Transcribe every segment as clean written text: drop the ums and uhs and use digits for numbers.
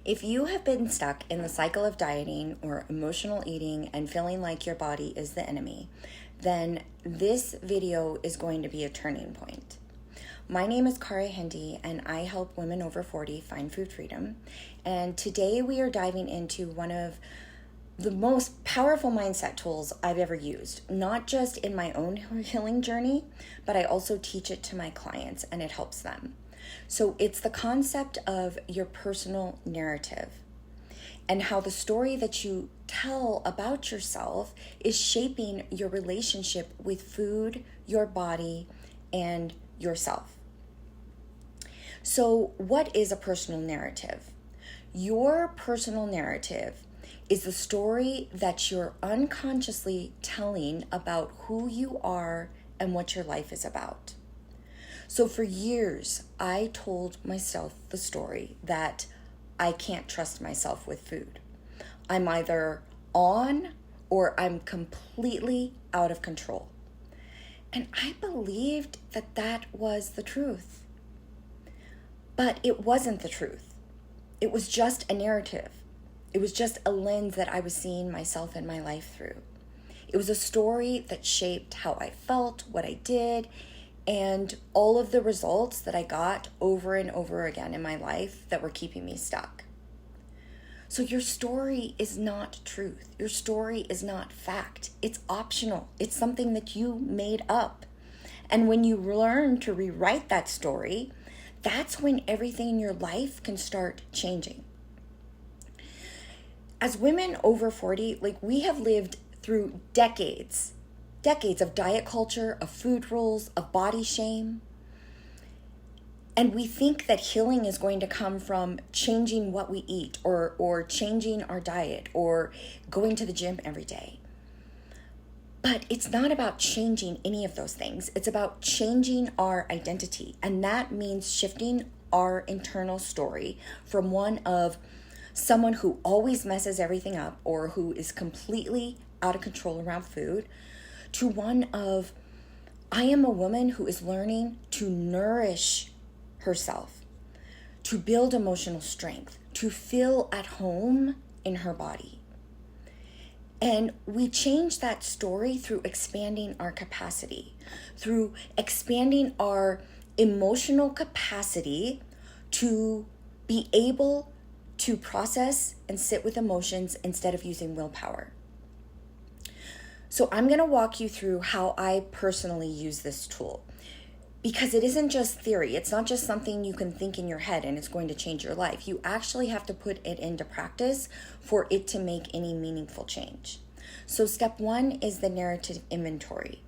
If you have been stuck in the cycle of dieting or emotional eating and feeling like your body is the enemy, then this video is going to be a turning point. My name is Kara Hendy, and I help women over 40 find food freedom. And today we are diving into one of the most powerful mindset tools I've ever used, not just in my own healing journey, but I also teach it to my clients and it helps them. So it's the concept of your personal narrative and how the story that you tell about yourself is shaping your relationship with food, your body, and yourself. So what is a personal narrative? Your personal narrative is the story that you're unconsciously telling about who you are and what your life is about. So for years, I told myself the story that I can't trust myself with food. I'm either on or I'm completely out of control. And I believed that that was the truth. But it wasn't the truth. It was just a narrative. It was just a lens that I was seeing myself and my life through. It was a story that shaped how I felt, what I did, and all of the results that I got over and over again in my life that were keeping me stuck. So your story is not truth. Your story is not fact. It's optional. It's something that you made up. And when you learn to rewrite that story, that's when everything in your life can start changing. As women over 40, we have lived through decades of diet culture, of food rules, of body shame. And we think that healing is going to come from changing what we eat or changing our diet or going to the gym every day. But it's not about changing any of those things. It's about changing our identity. And that means shifting our internal story from one of someone who always messes everything up or who is completely out of control around food to one of, I am a woman who is learning to nourish herself, to build emotional strength, to feel at home in her body. And we change that story through expanding our capacity, through expanding our emotional capacity to be able to process and sit with emotions instead of using willpower. So I'm going to walk you through how I personally use this tool, because it isn't just theory. It's not just something you can think in your head and it's going to change your life. You actually have to put it into practice for it to make any meaningful change. So step 1 is the narrative inventory.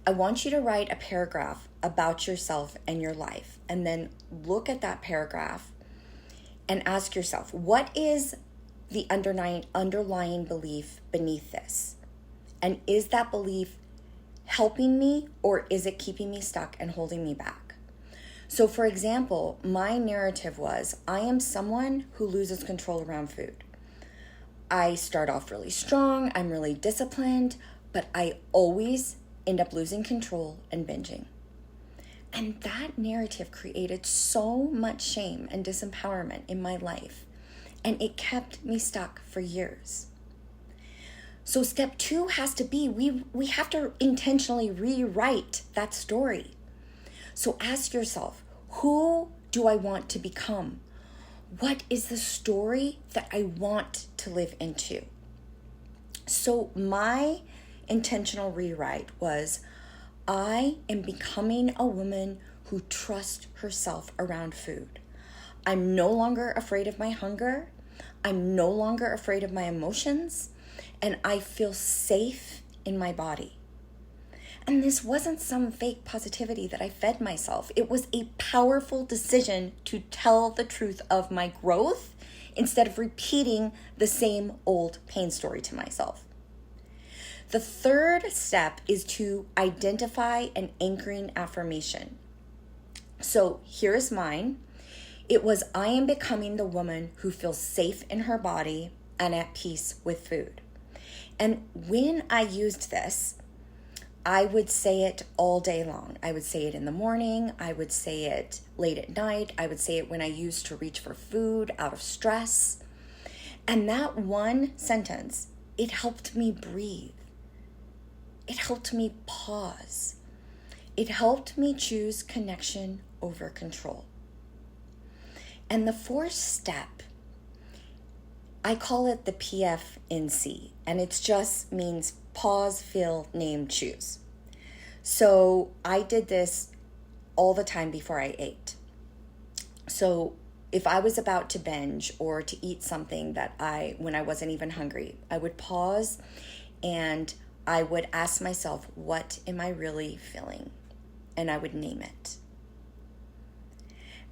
I want you to write a paragraph about yourself and your life, and then look at that paragraph and ask yourself, what is the underlying belief beneath this? And is that belief helping me or is it keeping me stuck and holding me back? So for example, my narrative was, I am someone who loses control around food. I start off really strong, I'm really disciplined, but I always end up losing control and binging. And that narrative created so much shame and disempowerment in my life, and it kept me stuck for years. So step 2 has to be, we have to intentionally rewrite that story. So ask yourself, who do I want to become? What is the story that I want to live into? So my intentional rewrite was, I am becoming a woman who trusts herself around food. I'm no longer afraid of my hunger. I'm no longer afraid of my emotions. And I feel safe in my body. And this wasn't some fake positivity that I fed myself. It was a powerful decision to tell the truth of my growth instead of repeating the same old pain story to myself. The third step is to identify an anchoring affirmation. So here's mine. It was, I am becoming the woman who feels safe in her body and at peace with food. And when I used this, I would say it all day long. I would say it in the morning. I would say it late at night. I would say it when I used to reach for food out of stress. And that one sentence, it helped me breathe. It helped me pause. It helped me choose connection over control. And the fourth step, I call it the PFNC, and it just means pause, feel, name, choose. So I did this all the time before I ate. So if I was about to binge or to eat something when I wasn't even hungry, I would pause and I would ask myself, what am I really feeling? And I would name it.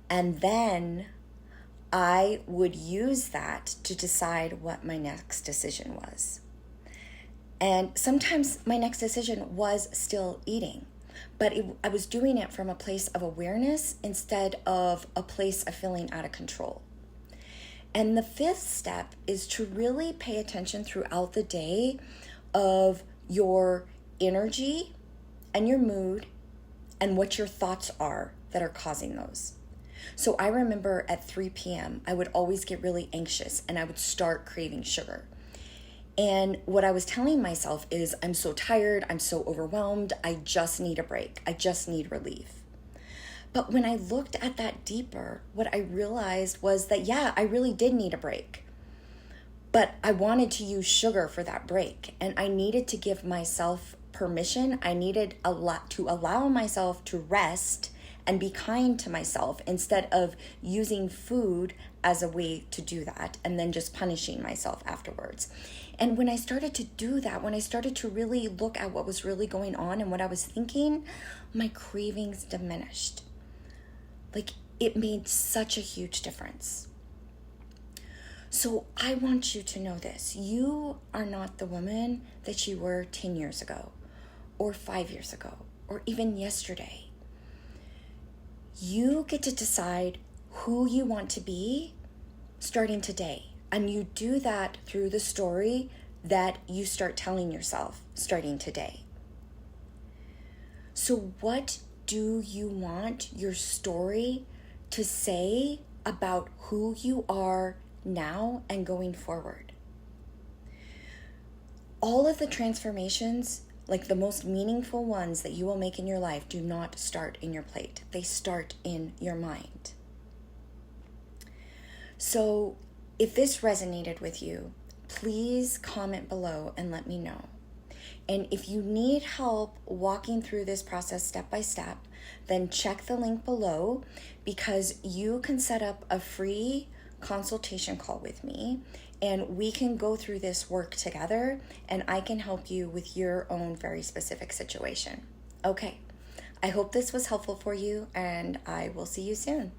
And then I would use that to decide what my next decision was. And sometimes my next decision was still eating, but I was doing it from a place of awareness instead of a place of feeling out of control. And the fifth step is to really pay attention throughout the day of your energy and your mood and what your thoughts are that are causing those. So I remember at 3 p.m., I would always get really anxious and I would start craving sugar. And what I was telling myself is, I'm so tired, I'm so overwhelmed, I just need a break, I just need relief. But when I looked at that deeper, what I realized was that, yeah, I really did need a break. But I wanted to use sugar for that break, and I needed to give myself permission. I needed to allow myself to rest and be kind to myself instead of using food as a way to do that and then just punishing myself afterwards. And when I started to do that, when I started to really look at what was really going on and what I was thinking, my cravings diminished. Like, it made such a huge difference. So I want you to know this. You are not the woman that you were 10 years ago or 5 years ago or even yesterday. You get to decide who you want to be starting today. And you do that through the story that you start telling yourself starting today. So what do you want your story to say about who you are now and going forward? All of the transformations, like the most meaningful ones that you will make in your life, do not start in your plate. They start in your mind. So if this resonated with you, please comment below and let me know. And if you need help walking through this process step by step, then check the link below, because you can set up a free consultation call with me and we can go through this work together and I can help you with your own very specific situation. Okay, I hope this was helpful for you and I will see you soon.